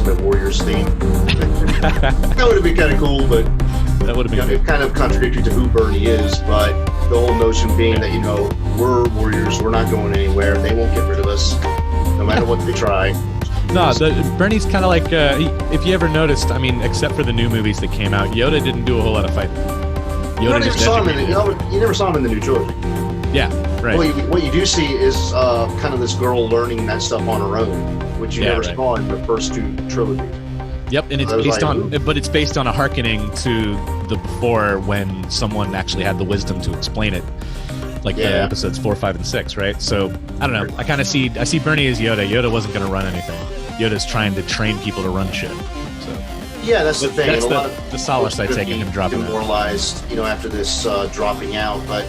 Ultimate Warriors theme. That would have been kind of cool, but that would have been kind of contradictory to who Bernie is. But the whole notion being that we're warriors, we're not going anywhere. They won't get rid of us, no matter what they try. No, Bernie's kind of like if you ever noticed. I mean, except for the new movies that came out, Yoda didn't do a whole lot of fighting. You never saw him in the new trilogy. Yeah, right. What you do see is kind of this girl learning that stuff on her own, which you never saw in the first two trilogies. Yep, and it's based on a hearkening to the before when someone actually had the wisdom to explain it, like the episodes 4, 5, and 6, right? So I don't know. I see Bernie as Yoda. Yoda wasn't going to run anything. Yoda's trying to train people to run shit. So yeah, that's the thing. That's the solace I take in him dropping out. Demoralized, after this dropping out, but.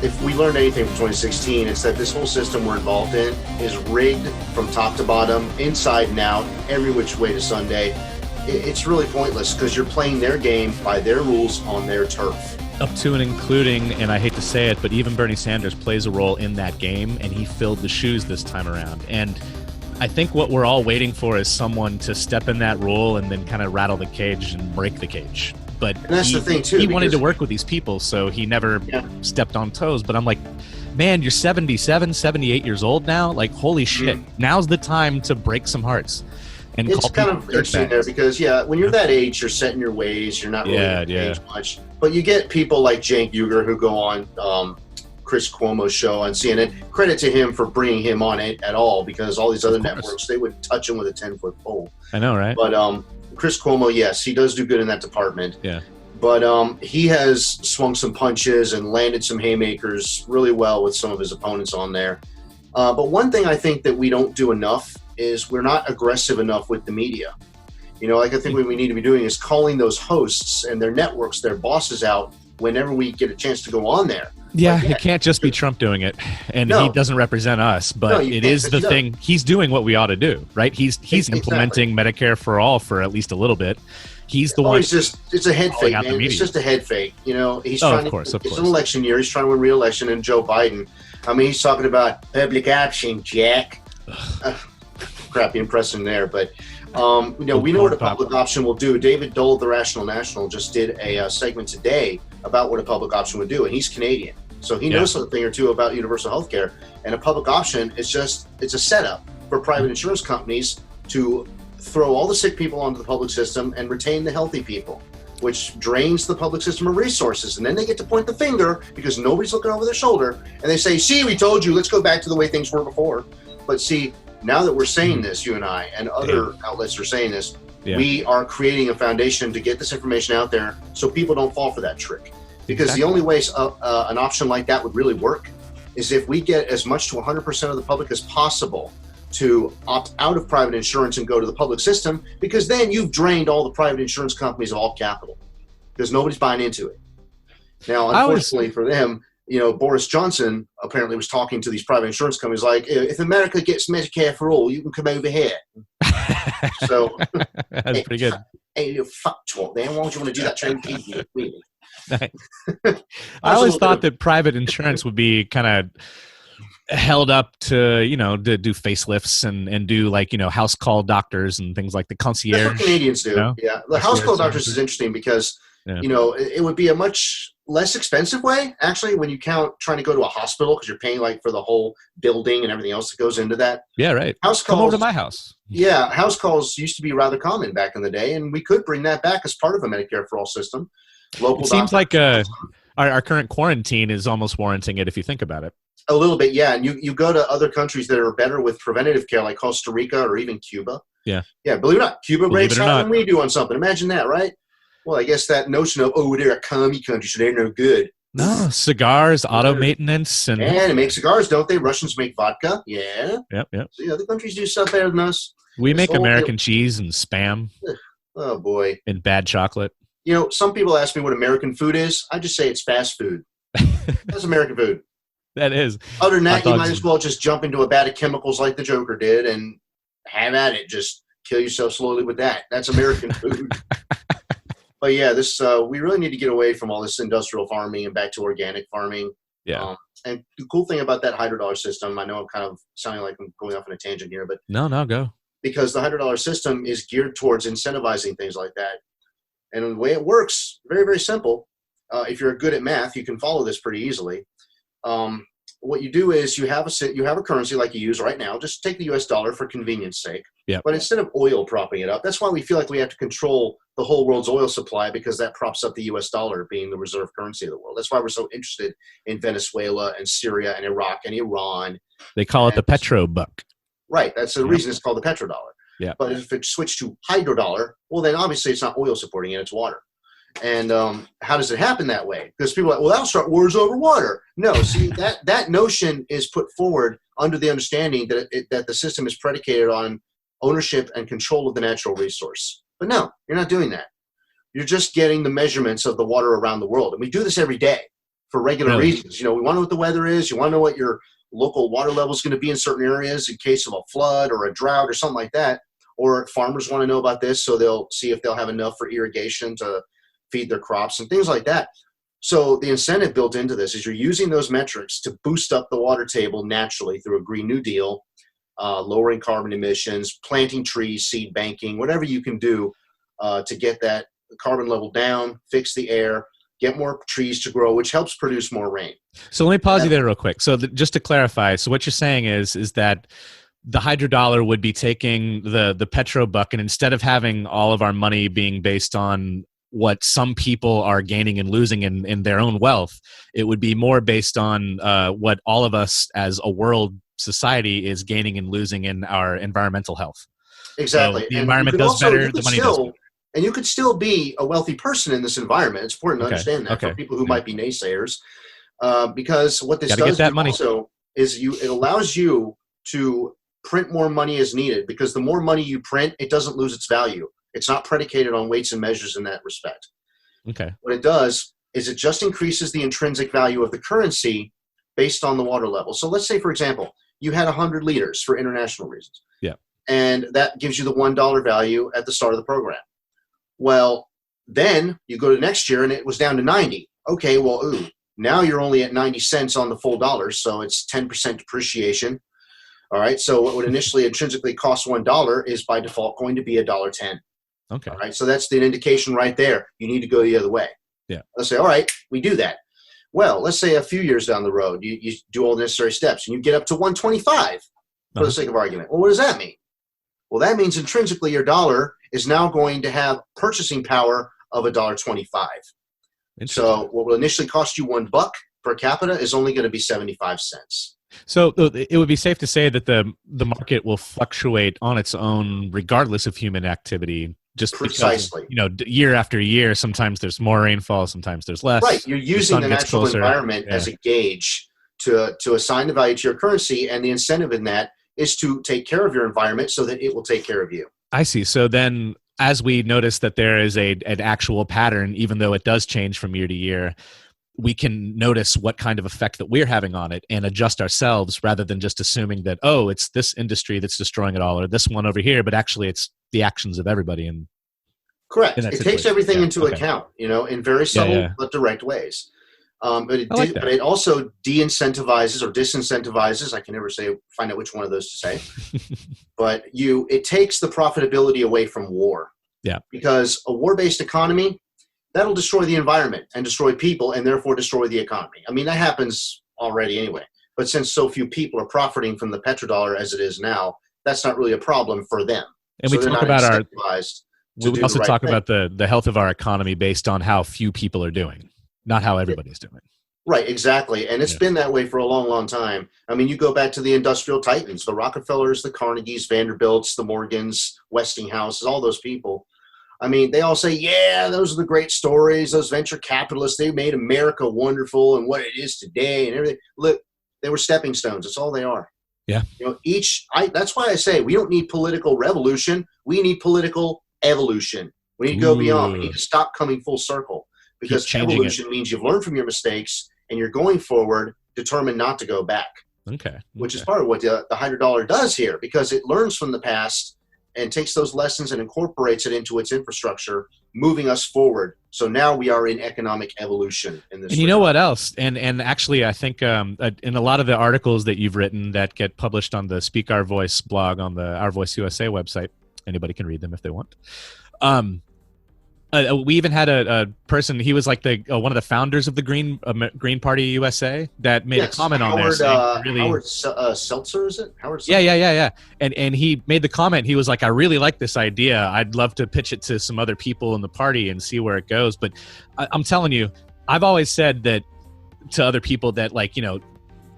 If we learned anything from 2016, it's that this whole system we're involved in is rigged from top to bottom, inside and out, every which way to Sunday. It's really pointless because you're playing their game by their rules on their turf. Up to and including, and I hate to say it, but even Bernie Sanders plays a role in that game, and he filled the shoes this time around. And I think what we're all waiting for is someone to step in that role and then kind of rattle the cage and break the cage. But that's the thing too. He wanted to work with these people, so he never stepped on toes. But I'm like, man, you're 77, 78 years old now. Like, holy shit! Now's the time to break some hearts. And it's kind of interesting there because when you're that age, you're set in your ways. You're not really age much. But you get people like Cenk Uygur who go on Chris Cuomo's show on CNN. Credit to him for bringing him on it at all, because all these other networks, they would touch him with a 10-foot pole. I know, right? But Chris Cuomo, yes, he does do good in that department. Yeah. But he has swung some punches and landed some haymakers really well with some of his opponents on there. But one thing I think that we don't do enough is we're not aggressive enough with the media. I think what we need to be doing is calling those hosts and their networks, their bosses out whenever we get a chance to go on there. Yeah, it can't just be Trump doing it, and he doesn't represent us. But it is the thing. He's doing what we ought to do, right? He's implementing Medicare for all for at least a little bit. He's the one. It's a head fake, man. It's just a head fake. He's trying. Of course. It's an election year. He's trying to win re-election, and Joe Biden. I mean, he's talking about public option, Jack. Crappy impression there, but we know what a public option will do. David Dole of the Rational National just did a segment today about what a public option would do, and he's Canadian. So he knows something or two about universal health care. And a public option is it's a setup for private insurance companies to throw all the sick people onto the public system and retain the healthy people, which drains the public system of resources. And then they get to point the finger because nobody's looking over their shoulder. And they say, see, we told you, let's go back to the way things were before. But see, now that we're saying this, you and I, and other outlets are saying this, we are creating a foundation to get this information out there so people don't fall for that trick. Because the only way an option like that would really work is if we get as much to 100% of the public as possible to opt out of private insurance and go to the public system, because then you've drained all the private insurance companies of all capital because nobody's buying into it. Now, unfortunately for them, Boris Johnson apparently was talking to these private insurance companies like, if America gets Medicare for all, you can come over here. So that's pretty good. Hey, you fuck twat, then. Why would you want to do that to people, really? I always thought that private insurance would be kind of held up to to do facelifts and do house call doctors and things like the concierge. That's what Canadians do. Yeah, the house call doctors is interesting because it would be a much less expensive way actually when you count trying to go to a hospital because you're paying for the whole building and everything else that goes into that. Yeah, right. House calls, come over to my house. Yeah, house calls used to be rather common back in the day, and we could bring that back as part of a Medicare for all system. It seems like our current quarantine is almost warranting it if you think about it. A little bit, yeah. And you go to other countries that are better with preventative care, like Costa Rica or even Cuba. Yeah. Yeah, believe it or not, Cuba breaks out than we do on something. Imagine that, right? Well, I guess that notion of, they're a commie country, so they're no good. No, cigars, auto maintenance. And they make cigars, don't they? Russians make vodka. Yeah. Yep. So, other countries do stuff better than us. We make American cheese and Spam. Oh, boy. And bad chocolate. Some people ask me what American food is. I just say it's fast food. That's American food. That is. Other than that, you might as well just jump into a vat of chemicals like the Joker did and have at it. Just kill yourself slowly with that. That's American food. But yeah, we really need to get away from all this industrial farming and back to organic farming. Yeah. And the cool thing about that $100 system, I know I'm kind of sounding like I'm going off on a tangent here, but no, go. because the $100 system is geared towards incentivizing things like that. And the way it works, very, very simple. If you're good at math, you can follow this pretty easily. What you do is you have a currency like you use right now. Just take the US dollar for convenience sake. Yeah. But instead of oil propping it up, that's why we feel like we have to control the whole world's oil supply, because that props up the US dollar being the reserve currency of the world. That's why we're so interested in Venezuela and Syria and Iraq and Iran. They call it the petro buck. Right. That's the reason it's called the petrodollar. Yeah. But if it switched to hydrodollar, well, then obviously it's not oil supporting it, it's water. And how does it happen that way? Because people are like, well, that'll start wars over water. No, see, that notion is put forward under the understanding that the system is predicated on ownership and control of the natural resource. But no, you're not doing that. You're just getting the measurements of the water around the world. And we do this every day for regular reasons. We want to know what the weather is. You want to know what your local water level is going to be in certain areas in case of a flood or a drought or something like that. Or farmers want to know about this, so they'll see if they'll have enough for irrigation to feed their crops and things like that. So the incentive built into this is you're using those metrics to boost up the water table naturally through a Green New Deal, lowering carbon emissions, planting trees, seed banking, whatever you can do to get that carbon level down, fix the air, get more trees to grow, which helps produce more rain. So let me pause you there real quick. So just to clarify, so what you're saying is that the hydrodollar would be taking the petro buck, and instead of having all of our money being based on what some people are gaining and losing in their own wealth, it would be more based on what all of us as a world society is gaining and losing in our environmental health. Exactly. So the environment does better, the money does better. And you could still be a wealthy person in this environment. It's important to understand that for people who might be naysayers, because what this does also is it allows you to print more money as needed, because the more money you print, it doesn't lose its value. It's not predicated on weights and measures in that respect. Okay. What it does is it just increases the intrinsic value of the currency based on the water level. So let's say, for example, you had 100 liters for international reasons. Yeah. And that gives you the $1 value at the start of the program. Well, then you go to next year and it was down to 90. Okay, well, now you're only at 90 cents on the full dollar, so it's 10% depreciation. All right, so what would initially intrinsically cost $1 is by default going to be $1.10. Okay. All right, so that's the indication right there. You need to go the other way. Yeah. Let's say, all right, we do that. Well, let's say a few years down the road, you do all the necessary steps and you get up to 125 for the sake of argument. Well, what does that mean? Well, that means intrinsically your dollar is now going to have purchasing power of $1.25. So what will initially cost you $1 per capita is only going to be 75 cents. So it would be safe to say that the market will fluctuate on its own regardless of human activity. Just precisely, because, year after year, sometimes there's more rainfall, sometimes there's less. Right, you're using the natural environment as a gauge to assign the value to your currency, and the incentive in that is to take care of your environment so that it will take care of you. I see. So then, as we notice that there is an actual pattern, even though it does change from year to year, we can notice what kind of effect that we're having on it and adjust ourselves rather than just assuming that, it's this industry that's destroying it all or this one over here, but actually it's the actions of everybody. Correct. It takes everything into account, in very subtle but direct ways. But it also de-incentivizes or disincentivizes. I can never find out which one of those to say. But it takes the profitability away from war. Yeah. Because a war-based economy, that'll destroy the environment and destroy people and therefore destroy the economy. I mean, that happens already anyway. But since so few people are profiting from the petrodollar as it is now, that's not really a problem for them. And we talk about we also talk about the health of our economy based on how few people are doing, not how everybody's doing. Right, exactly. And it's been that way for a long, long time. I mean, you go back to the industrial titans, the Rockefellers, the Carnegies, Vanderbilts, the Morgans, Westinghouses, all those people. I mean, they all say, those are the great stories. Those venture capitalists, they made America wonderful and what it is today and everything. Look, they were stepping stones. That's all they are. Yeah. That's why I say we don't need political revolution. We need political evolution. We need to go beyond. We need to stop coming full circle, because evolution means you've learned from your mistakes and you're going forward, determined not to go back. Okay. Which is part of what the $100 does here, because it learns from the past and takes those lessons and incorporates it into its infrastructure, moving us forward. So now we are in economic evolution in this. And you know what else? And actually, I think in a lot of the articles that you've written that get published on the Speak Our Voice blog on the Our Voice USA website, anybody can read them if they want. We even had a person. He was like one of the founders of the Green Party USA that made a comment on there. Howard Seltzer, is it? Howard Seltzer? Yeah. And he made the comment. He was like, "I really like this idea. I'd love to pitch it to some other people in the party and see where it goes." But I'm telling you, I've always said that to other people that, like, you know,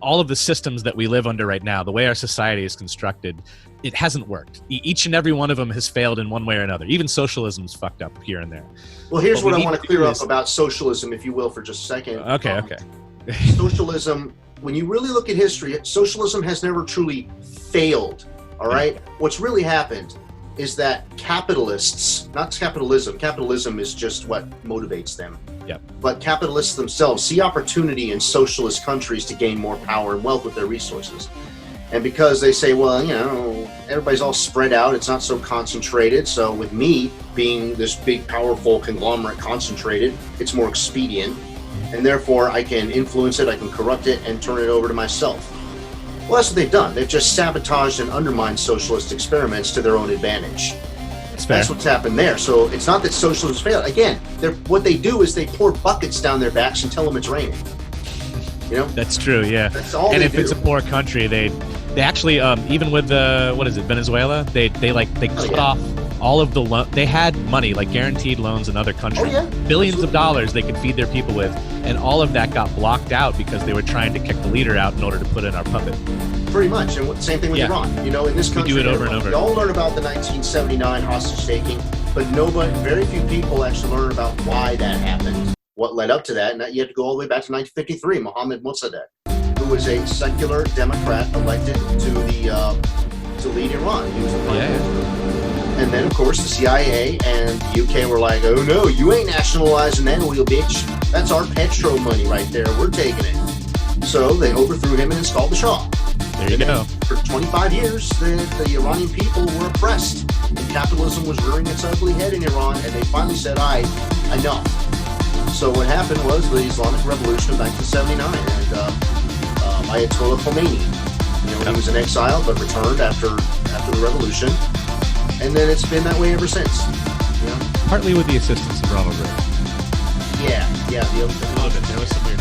all of the systems that we live under right now, the way our society is constructed, it hasn't worked. Each and every one of them has failed in one way or another. Even socialism's fucked up here and there. Well, here's what I want to clear up about socialism, if you will, for just a second. Okay. Socialism, when you really look at history, socialism has never truly failed, all right? What's really happened is that capitalists, not capitalism is just what motivates them. Yep. But capitalists themselves see opportunity in socialist countries to gain more power and wealth with their resources. And because they say, well, you know, everybody's all spread out, it's not so concentrated. So with me being this big, powerful conglomerate concentrated, it's more expedient. And therefore, I can influence it, I can corrupt it, and turn it over to myself. Well, that's what they've done. They've just sabotaged and undermined socialist experiments to their own advantage. That's what's happened there. So it's not that socialists failed. Again, what they do is they pour buckets down their backs and tell them it's raining. You know? That's true, yeah. That's all and they if do. It's a poor country, they actually, even with Venezuela, they cut off all of the they had money, like guaranteed loans in other countries, billions of dollars they could feed their people with, and all of that got blocked out because they were trying to kick the leader out in order to put in our puppet. Pretty much, and same thing with Iran. You know, in this country, we do it over and over. We all learn about the 1979 hostage taking, but very few people actually learn about why that happened, what led up to that, and that you have to go all the way back to 1953. Mohammad Mossadegh, who was a secular Democrat elected to lead Iran. He was the prime minister. And then, of course, the CIA and the UK were like, "Oh no, you ain't nationalizing that oil, bitch. That's our petro money right there. We're taking it." So they overthrew him and installed the Shah. There you go. For 25 years, the Iranian people were oppressed, and capitalism was rearing its ugly head in Iran, and they finally said, "All right, enough." So what happened was the Islamic Revolution of 1979, and Ayatollah Khomeini. You know, he was in exile but returned after the revolution, and then it's been that way ever since. You know? Partly with the assistance of Ronald Reagan. Yeah, a little bit. There was some weird.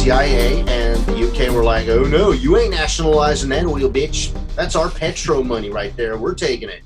CIA and the UK were like, "Oh no, you ain't nationalizing that oil, bitch. That's our petro money right there. We're taking it."